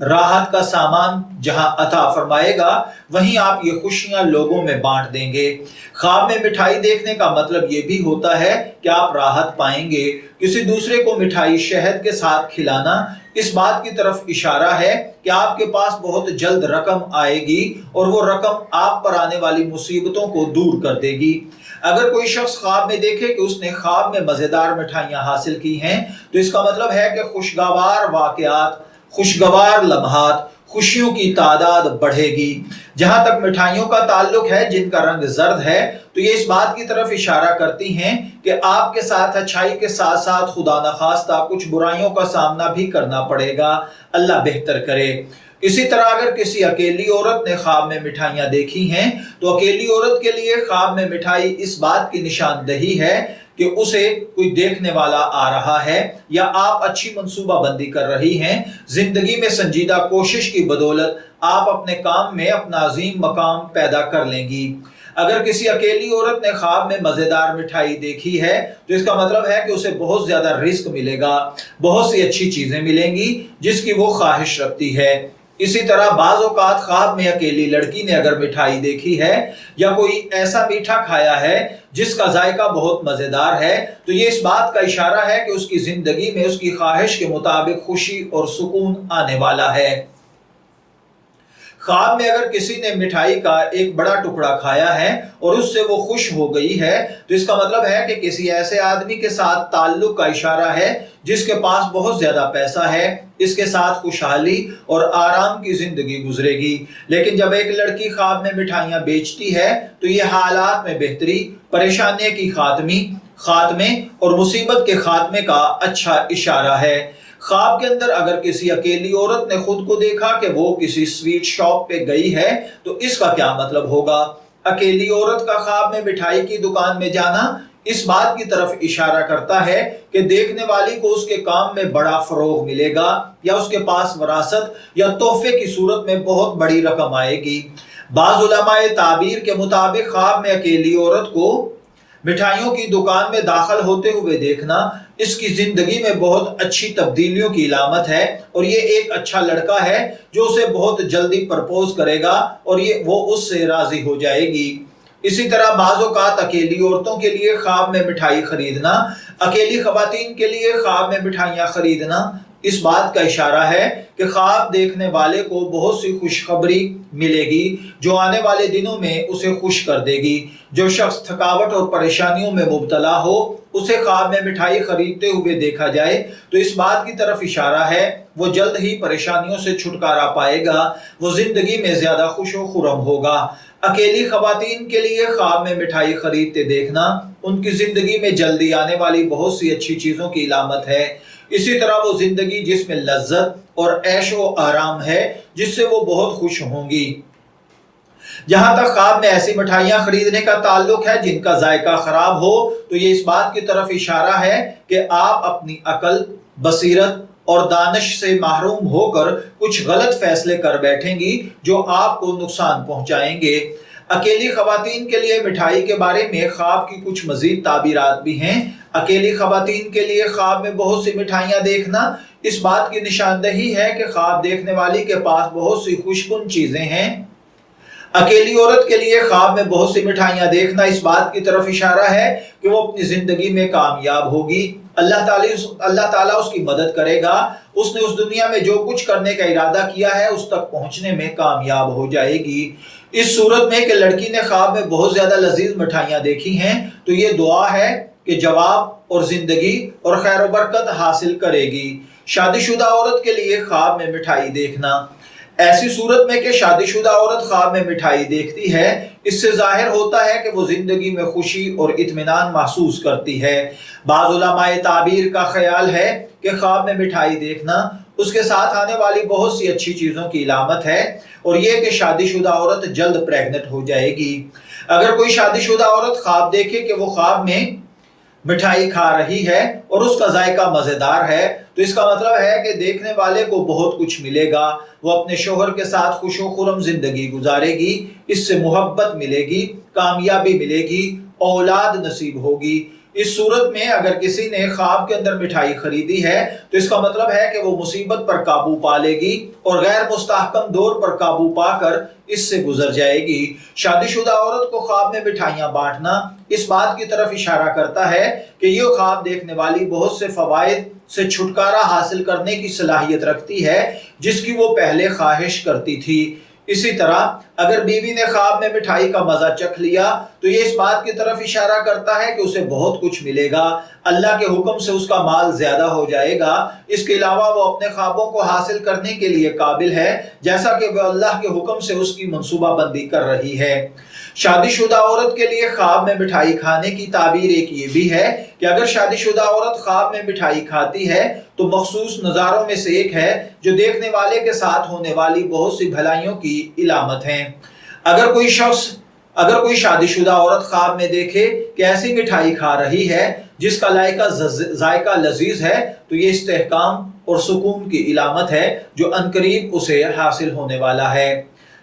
راحت کا سامان جہاں عطا فرمائے گا وہیں آپ یہ خوشیاں لوگوں میں بانٹ دیں گے۔ خواب میں مٹھائی دیکھنے کا مطلب یہ بھی ہوتا ہے کہ آپ راحت پائیں گے۔ کسی دوسرے کو مٹھائی شہد کے ساتھ کھلانا اس بات کی طرف اشارہ ہے کہ آپ کے پاس بہت جلد رقم آئے گی اور وہ رقم آپ پر آنے والی مصیبتوں کو دور کر دے گی۔ اگر کوئی شخص خواب میں دیکھے کہ اس نے خواب میں مزیدار مٹھائیاں حاصل کی ہیں تو اس کا مطلب ہے کہ خوشگوار واقعات، خوشگوار لمحات، خوشیوں کی تعداد بڑھے گی۔ جہاں تک مٹھائیوں کا تعلق ہے جن کا رنگ زرد ہے تو یہ اس بات کی طرف اشارہ کرتی ہیں کہ آپ کے ساتھ اچھائی کے ساتھ ساتھ خدا نخواستہ کچھ برائیوں کا سامنا بھی کرنا پڑے گا، اللہ بہتر کرے۔ اسی طرح اگر کسی اکیلی عورت نے خواب میں مٹھائیاں دیکھی ہیں تو اکیلی عورت کے لیے خواب میں مٹھائی اس بات کی نشاندہی ہے کہ اسے کوئی دیکھنے والا آ رہا ہے یا آپ اچھی منصوبہ بندی کر رہی ہیں۔ زندگی میں سنجیدہ کوشش کی بدولت آپ اپنے کام میں اپنا عظیم مقام پیدا کر لیں گی۔ اگر کسی اکیلی عورت نے خواب میں مزیدار مٹھائی دیکھی ہے تو اس کا مطلب ہے کہ اسے بہت زیادہ رزق ملے گا، بہت سی اچھی چیزیں ملیں گی جس کی وہ خواہش رکھتی ہے۔ اسی طرح بعض اوقات خواب میں اکیلی لڑکی نے اگر مٹھائی دیکھی ہے یا کوئی ایسا میٹھا کھایا ہے جس کا ذائقہ بہت مزیدار ہے تو یہ اس بات کا اشارہ ہے کہ اس کی زندگی میں اس کی خواہش کے مطابق خوشی اور سکون آنے والا ہے۔ خواب میں اگر کسی نے مٹھائی کا ایک بڑا ٹکڑا کھایا ہے اور اس سے وہ خوش ہو گئی ہے تو اس کا مطلب ہے کہ کسی ایسے آدمی کے ساتھ تعلق کا اشارہ ہے جس کے پاس بہت زیادہ پیسہ ہے، اس کے ساتھ خوشحالی اور آرام کی زندگی گزرے گی۔ لیکن جب ایک لڑکی خواب میں مٹھائیاں بیچتی ہے تو یہ حالات میں بہتری، پریشانی کی خاتمے اور مصیبت کے خاتمے کا اچھا اشارہ ہے۔ خواب کے اندر اگر کسی اکیلی عورت نے خود کو دیکھا کہ وہ کسی سویٹ شاپ پہ گئی ہے تو اس کا کیا مطلب ہوگا؟ اکیلی عورت کا خواب میں مٹھائی کی دکان میں جانا اس بات کی طرف اشارہ کرتا ہے کہ دیکھنے والی کو اس کے کام میں بڑا فروغ ملے گا یا اس کے پاس وراثت یا تحفے کی صورت میں بہت بڑی رقم آئے گی۔ بعض علماء تعبیر کے مطابق خواب میں اکیلی عورت کو مٹھائیوں کی دکان میں داخل ہوتے ہوئے دیکھنا اس کی زندگی میں بہت اچھی تبدیلیوں کی علامت ہے اور یہ ایک اچھا لڑکا ہے جو اسے بہت جلدی پرپوز کرے گا اور وہ اس سے راضی ہو جائے گی۔ اسی طرح بعض اوقات اکیلی عورتوں کے لیے خواب میں مٹھائی خریدنا، اکیلی خواتین کے لیے خواب میں مٹھائیاں خریدنا اس بات کا اشارہ ہے کہ خواب دیکھنے والے کو بہت سی خوشخبری ملے گی جو آنے والے دنوں میں اسے خوش کر دے گی۔ جو شخص تھکاوٹ اور پریشانیوں میں مبتلا ہو اسے خواب میں مٹھائی خریدتے ہوئے دیکھا جائے تو اس بات کی طرف اشارہ ہے وہ جلد ہی پریشانیوں سے چھٹکارا پائے گا، وہ زندگی میں زیادہ خوش و خرم ہوگا۔ اکیلی خواتین کے لیے خواب میں مٹھائی خریدتے دیکھنا ان کی زندگی میں جلدی آنے والی بہت سی اچھی چیزوں کی علامت ہے۔ اسی طرح وہ زندگی جس میں لذت اور عیش و آرام ہے جس سے وہ بہت خوش ہوں گی۔ جہاں تک خواب میں ایسی مٹھائیاں خریدنے کا تعلق ہے جن کا ذائقہ خراب ہو تو یہ اس بات کی طرف اشارہ ہے کہ آپ اپنی عقل، بصیرت اور دانش سے محروم ہو کر کچھ غلط فیصلے کر بیٹھیں گی جو آپ کو نقصان پہنچائیں گے۔ اکیلی خواتین کے لیے مٹھائی کے بارے میں خواب کی کچھ مزید تعبیرات بھی ہیں۔ اکیلی خواتین کے لیے خواب میں بہت سی مٹھائیاں دیکھنا اس بات کی نشاندہی ہے کہ خواب دیکھنے والی کے پاس بہت سی خوشگوار چیزیں ہیں۔ اکیلی عورت کے لیے خواب میں بہت سی مٹھائیاں دیکھنا اس بات کی طرف اشارہ ہے کہ وہ اپنی زندگی میں کامیاب ہوگی، اللہ تعالیٰ اس کی مدد کرے گا، اس نے اس دنیا میں جو کچھ کرنے کا ارادہ کیا ہے اس تک پہنچنے میں کامیاب ہو جائے گی۔ اس صورت میں کہ لڑکی نے خواب میں بہت زیادہ لذیذ مٹھائیاں دیکھی ہیں تو یہ دعا ہے کہ جواب اور زندگی اور خیر و برکت حاصل کرے گی۔ شادی شدہ عورت کے لیے خواب میں مٹھائی دیکھنا، ایسی صورت میں کہ شادی شدہ عورت خواب میں مٹھائی دیکھتی ہے اس سے ظاہر ہوتا ہے کہ وہ زندگی میں خوشی اور اطمینان محسوس کرتی ہے۔ بعض علماء تعبیر کا خیال ہے کہ خواب میں مٹھائی دیکھنا اس کے ساتھ آنے والی بہت سی اچھی چیزوں کی علامت ہے اور یہ کہ شادی شدہ عورت جلد پریگننٹ ہو جائے گی۔ اگر کوئی شادی شدہ عورت خواب دیکھے کہ وہ خواب میں مٹھائی کھا رہی ہے اور اس کا ذائقہ مزیدار ہے تو اس کا مطلب ہے کہ دیکھنے والے کو بہت کچھ ملے گا، وہ اپنے شوہر کے ساتھ خوش و خرم زندگی گزارے گی، اس سے محبت ملے گی، کامیابی ملے گی، اولاد نصیب ہوگی۔ اس صورت میں اگر کسی نے خواب کے اندر مٹھائی خریدی ہے تو اس کا مطلب ہے کہ وہ مصیبت پر قابو پا لے گی اور غیر مستحکم دور پر قابو پا کر اس سے گزر جائے گی۔ شادی شدہ عورت کو خواب میں مٹھائیاں بانٹنا اس بات کی طرف اشارہ کرتا ہے کہ یہ خواب دیکھنے والی بہت سے فوائد سے چھٹکارا حاصل کرنے کی صلاحیت رکھتی ہے جس کی وہ پہلے خواہش کرتی تھی۔ اسی طرح اگر بیوی نے خواب میں مٹھائی کا مزہ چکھ لیا تو یہ اس بات کی طرف اشارہ کرتا ہے کہ اسے بہت کچھ ملے گا، اللہ کے حکم سے اس کا مال زیادہ ہو جائے گا۔ اس کے علاوہ وہ اپنے خوابوں کو حاصل کرنے کے لیے قابل ہے جیسا کہ وہ اللہ کے حکم سے اس کی منصوبہ بندی کر رہی ہے۔ شادی شدہ عورت کے لیے خواب میں مٹھائی کھانے کی تعبیر ایک یہ بھی ہے کہ اگر شادی شدہ عورت خواب میں مٹھائی کھاتی ہے تو مخصوص نظاروں میں سے ایک ہے جو دیکھنے والے کے ساتھ ہونے والی بہت سی بھلائیوں کی علامت ہیں۔ اگر کوئی شادی شدہ عورت خواب میں دیکھے کہ ایسی مٹھائی کھا رہی ہے جس کا ذائقہ لذیذ ہے تو یہ استحکام اور سکون کی علامت ہے جو عنقریب اسے حاصل ہونے والا ہے۔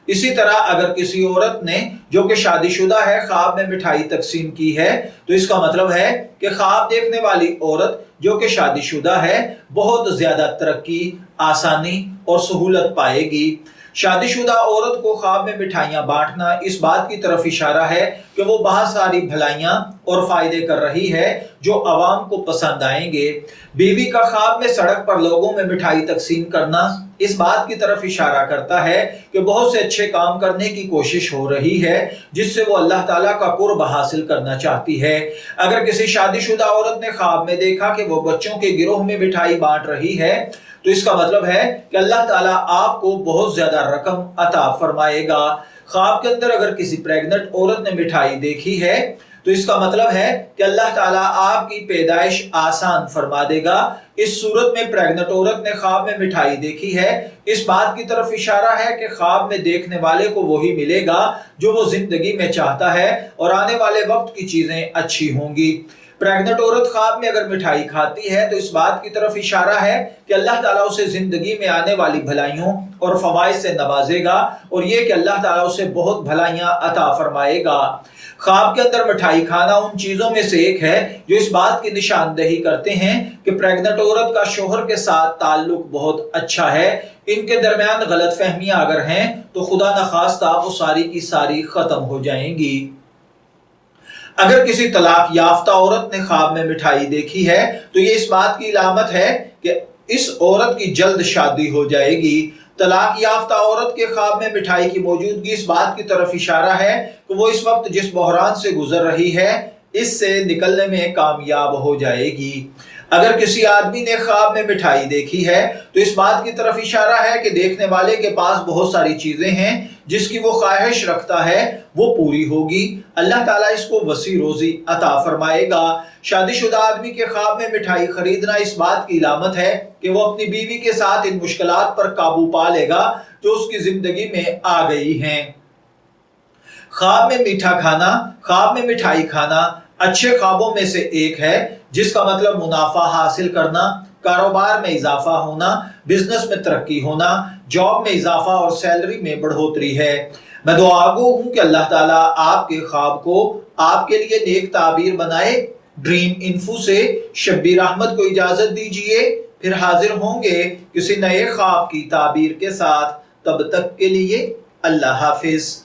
اسی طرح اگر کسی عورت نے جو کہ شادی شدہ ہے خواب میں مٹھائی تقسیم کی ہے تو اس کا مطلب ہے کہ خواب دیکھنے والی عورت جو کہ شادی شدہ ہے بہت زیادہ ترقی، آسانی اور سہولت پائے گی۔ شادی شدہ عورت کو خواب میں مٹھائیاں بانٹنا اس بات کی طرف اشارہ ہے کہ وہ بہت ساری بھلائیاں اور فائدے کر رہی ہے جو عوام کو پسند آئیں گے۔ بیوی کا خواب میں سڑک پر لوگوں میں مٹھائی تقسیم کرنا اس بات کی طرف اشارہ کرتا ہے کہ بہت سے اچھے کام کرنے کی کوشش ہو رہی ہے جس سے وہ اللہ تعالیٰ کا قرب حاصل کرنا چاہتی ہے۔ اگر کسی شادی شدہ عورت نے خواب میں دیکھا کہ وہ بچوں کے گروہ میں مٹھائی بانٹ رہی ہے تو اس کا مطلب ہے کہ اللہ تعالیٰ آپ کو بہت زیادہ رقم عطا فرمائے گا۔ خواب کے اندر اگر کسی پریگننٹ عورت نے مٹھائی دیکھی ہے تو اس کا مطلب ہے کہ اللہ تعالیٰ آپ کی پیدائش آسان فرما دے گا۔ اس صورت میں پریگننٹ عورت نے خواب میں مٹھائی دیکھی ہے اس بات کی طرف اشارہ ہے کہ خواب میں دیکھنے والے کو وہی ملے گا جو وہ زندگی میں چاہتا ہے اور آنے والے وقت کی چیزیں اچھی ہوں گی۔ پریگننٹ عورت خواب میں اگر مٹھائی کھاتی ہے تو اس بات کی طرف اشارہ ہے کہ اللہ تعالیٰ اسے زندگی میں آنے والی بھلائیوں اور فوائد سے نوازے گا اور یہ کہ اللہ تعالیٰ اسے بہت بھلائیاں عطا فرمائے گا۔ خواب کے اندر مٹھائی کھانا ان چیزوں میں سے ایک ہے جو اس بات کی نشاندہی کرتے ہیں کہ پریگننٹ عورت کا شوہر کے ساتھ تعلق بہت اچھا ہے۔ ان کے درمیان غلط فہمیاں اگر ہیں تو خدا نخواستہ وہ ساری کی ساری ختم ہو جائیں گی۔ اگر کسی طلاق یافتہ عورت نے خواب میں مٹھائی دیکھی ہے تو یہ اس بات کی علامت ہے کہ اس عورت کی جلد شادی ہو جائے گی۔ طلاق یافتہ عورت کے خواب میں مٹھائی کی موجودگی اس بات کی طرف اشارہ ہے کہ وہ اس وقت جس بحران سے گزر رہی ہے اس سے نکلنے میں کامیاب ہو جائے گی۔ اگر کسی آدمی نے خواب میں مٹھائی دیکھی ہے تو اس بات کی طرف اشارہ ہے کہ دیکھنے والے کے پاس بہت ساری چیزیں ہیں جس کی وہ خواہش رکھتا ہے وہ پوری ہوگی۔ اللہ تعالیٰ اس کو وسیع روزی عطا فرمائے گا۔ شادی شدہ آدمی کے خواب میں مٹھائی خریدنا اس بات کی علامت ہے کہ وہ اپنی بیوی کے ساتھ ان مشکلات پر قابو پا لے گا جو اس کی زندگی میں آ گئی ہیں۔ خواب میں میٹھا کھانا، خواب میں مٹھائی کھانا اچھے خوابوں میں سے ایک ہے جس کا مطلب منافع حاصل کرنا، کاروبار میں اضافہ ہونا، بزنس میں ترقی ہونا، جاب میں اضافہ اور سیلری میں بڑھوتری ہے۔ میں دعا گو ہوں کہ اللہ تعالیٰ آپ کے خواب کو آپ کے لیے نیک تعبیر بنائے۔ ڈریم انفو سے شبیر احمد کو اجازت دیجیے، پھر حاضر ہوں گے کسی نئے خواب کی تعبیر کے ساتھ۔ تب تک کے لیے اللہ حافظ۔